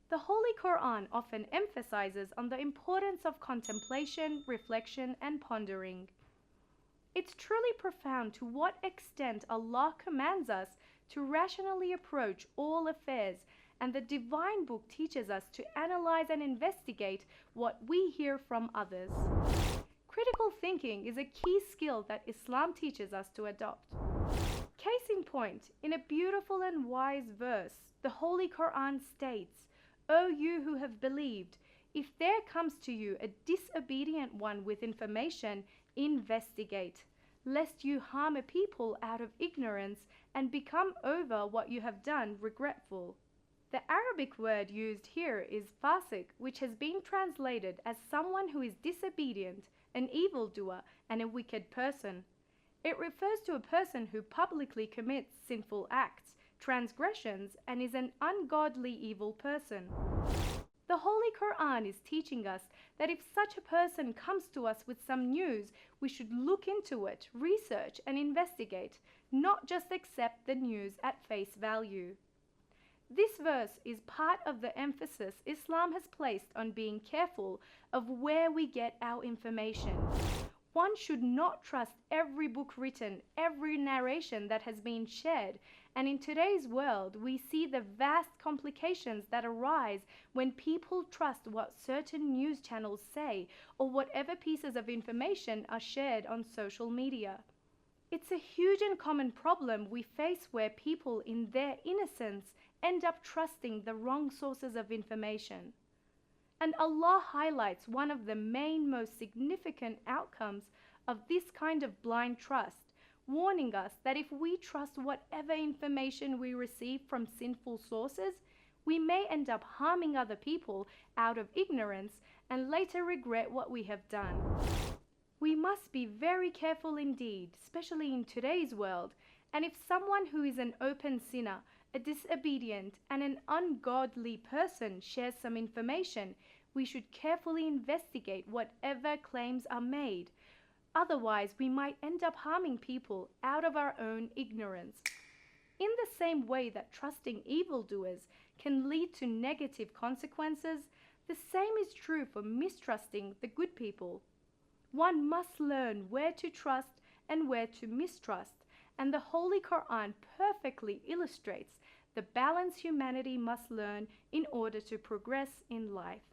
The Holy Quran often emphasizes on the importance of contemplation, reflection, and pondering. It's truly profound to what extent Allah commands us to rationally approach all affairs, and the divine book teaches us to analyze and investigate what we hear from others. Critical thinking is a key skill that Islam teaches us to adopt. Case in point, in a beautiful and wise verse, the Holy Quran states, "O you who have believed, if there comes to you a disobedient one with information, investigate, lest you harm a people out of ignorance and become over what you have done regretful." The Arabic word used here is fasik, which has been translated as someone who is disobedient, an evildoer, and a wicked person. It refers to a person who publicly commits sinful acts, transgressions, and is an ungodly evil person. The Holy Quran is teaching us that if such a person comes to us with some news, we should look into it, research, and investigate, not just accept the news at face value. This verse is part of the emphasis Islam has placed on being careful of where we get our information. One should not trust every book written, every narration that has been shared, and in today's world we see the vast complications that arise when people trust what certain news channels say or whatever pieces of information are shared on social media. It's a huge and common problem we face where people in their innocence end up trusting the wrong sources of information. And Allah highlights one of the most significant outcomes of this kind of blind trust, warning us that if we trust whatever information we receive from sinful sources, we may end up harming other people out of ignorance and later regret what we have done. We must be very careful indeed, especially in today's world, and if someone who is an open sinner, a disobedient, and an ungodly person shares some information, we should carefully investigate whatever claims are made. Otherwise, we might end up harming people out of our own ignorance. In the same way that trusting evildoers can lead to negative consequences, the same is true for mistrusting the good people. One must learn where to trust and where to mistrust, and the Holy Quran perfectly illustrates the balance humanity must learn in order to progress in life.